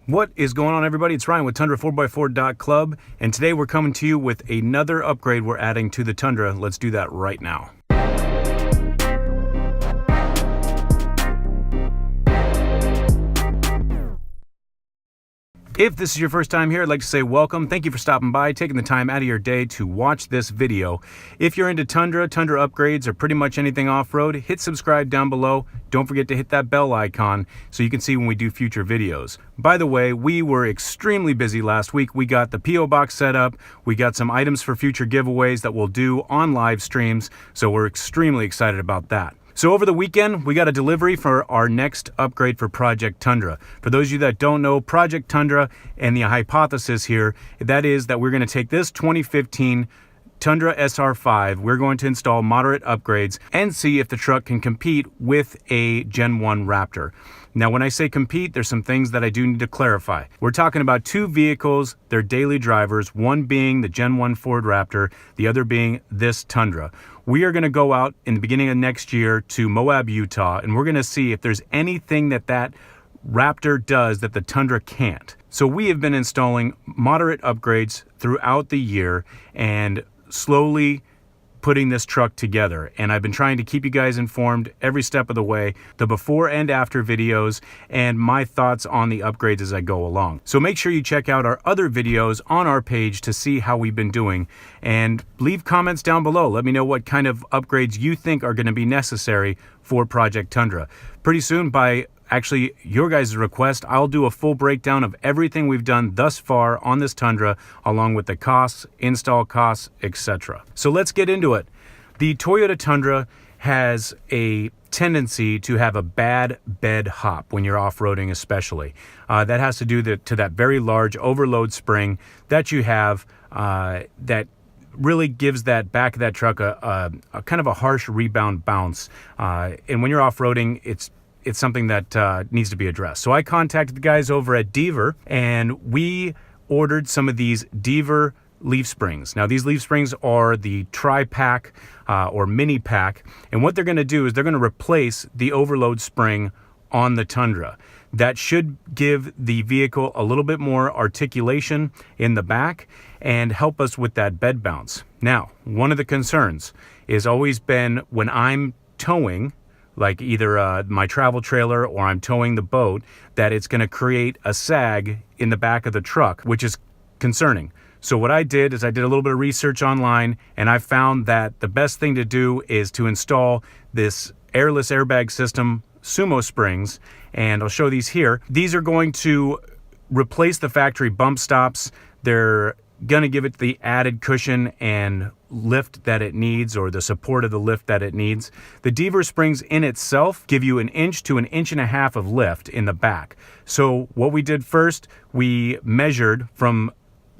What is going on, everybody? It's Ryan with Tundra4x4.club, and today we're coming to you with another upgrade we're adding to the Tundra. Let's do that right now. If this is your first time here, I'd like to say welcome. Thank you for stopping by, taking the time out of your day to watch this video. If you're into Tundra upgrades, or pretty much anything off-road, hit subscribe down below. Don't forget to hit that bell icon so you can see when we do future videos. By the way, we were extremely busy last week. We got the P.O. box set up. We got some items for future giveaways that we'll do on live streams, so we're extremely excited about that. So over the weekend, we got a delivery for our next upgrade for Project Tundra. For those of you that don't know, Project Tundra and the hypothesis here, that is that we're going to take this 2015 Tundra SR5, we're going to install moderate upgrades and see if the truck can compete with a Gen 1 Raptor. Now, when I say compete, there's some things that I do need to clarify. We're talking about two vehicles, they're daily drivers, one being the Gen 1 Ford Raptor, the other being this Tundra. We are going to go out in the beginning of next year to Moab, Utah, and we're going to see if there's anything that Raptor does that the Tundra can't. So we have been installing moderate upgrades throughout the year and slowly putting this truck together, and I've been trying to keep you guys informed every step of the way, the before and after videos, and my thoughts on the upgrades as I go along. So make sure you check out our other videos on our page to see how we've been doing, and leave comments down below. Let me know what kind of upgrades you think are going to be necessary for Project Tundra. Pretty soon, by actually your guys' request, I'll do a full breakdown of everything we've done thus far on this Tundra, along with the costs, install costs, etc. So let's get into it. The Toyota Tundra has a tendency to have a bad bed hop when you're off-roading, especially. That has to do to that very large overload spring that you have that really gives that back of that truck a kind of a harsh rebound bounce. And when you're off-roading, it's something that needs to be addressed. So I contacted the guys over at Deaver, and we ordered some of these Deaver leaf springs. Now, these leaf springs are the tri-pack or mini pack, and what they're going to do is they're going to replace the overload spring on the Tundra. That should give the vehicle a little bit more articulation in the back and help us with that bed bounce. Now, one of the concerns has always been when I'm towing, like either my travel trailer or I'm towing the boat, that it's going to create a sag in the back of the truck, which is concerning. So what I did is I did a little bit of research online, and I found that the best thing to do is to install this Airless airbag system Sumo springs, and I'll show these here. These are going to replace the factory bump stops. They're going to give it the added cushion and lift that it needs, or the support of the lift that it needs. The Deaver springs in itself give you 1 inch to 1.5 inches of lift in the back. So what we did first, we measured from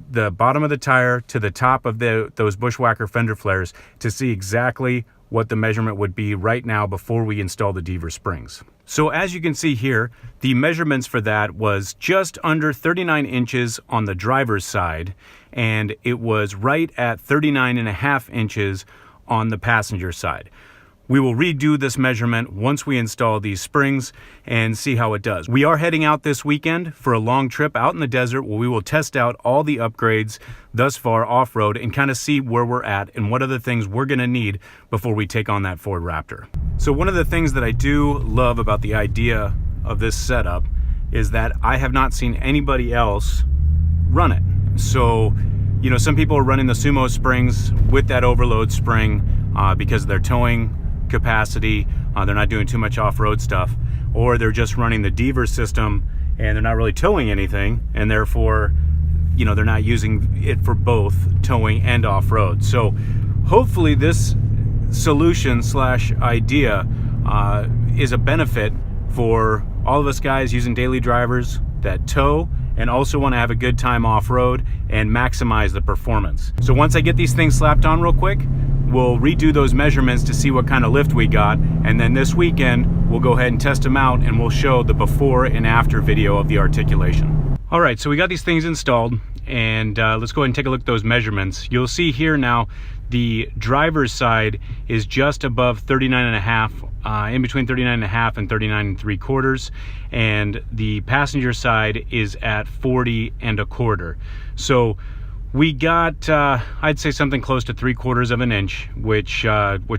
the bottom of the tire to the top of those bushwhacker fender flares to see exactly what the measurement would be right now before we install the Deaver springs. So as you can see here, the measurements for that was just under 39 inches on the driver's side, and it was right at 39.5 inches on the passenger side. We will redo this measurement once we install these springs and see how it does. We are heading out this weekend for a long trip out in the desert where we will test out all the upgrades thus far off-road and kind of see where we're at and what other things we're going to need before we take on that Ford Raptor. So one of the things that I do love about the idea of this setup is that I have not seen anybody else run it. So, you know, some people are running the Sumo springs with that overload spring because of their towing capacity, they're not doing too much off-road stuff, or they're just running the Deaver system and they're not really towing anything, and therefore, you know, they're not using it for both towing and off-road. So hopefully this solution slash idea is a benefit for all of us guys using daily drivers that tow and also want to have a good time off-road and maximize the performance. So once I get these things slapped on real quick, we'll redo those measurements to see what kind of lift we got, and then this weekend we'll go ahead and test them out and we'll show the before and after video of the articulation. All right, so we got these things installed, and let's go ahead and take a look at those measurements. You'll see here now The driver's side is just above 39.5, in between 39.5 and 39.75, and the passenger side is at 40.25. So we got, I'd say something close to 3/4 of an inch, which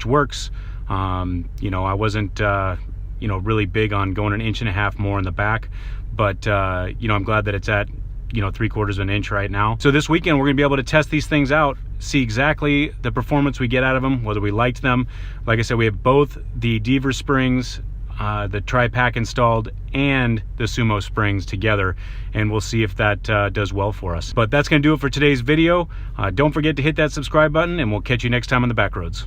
works. You know, I wasn't, you know, really big on going 1.5 inches more in the back, but you know, I'm glad that it's at, you know, 3/4 of an inch right now. So this weekend we're gonna be able to test these things out, see exactly the performance we get out of them, whether we liked them. Like I said, we have both the Deaver springs, the tri-pack installed, and the Sumo springs together, and we'll see if that does well for us. But that's gonna do it for today's video. Don't forget to hit that subscribe button, and we'll catch you next time on the back roads.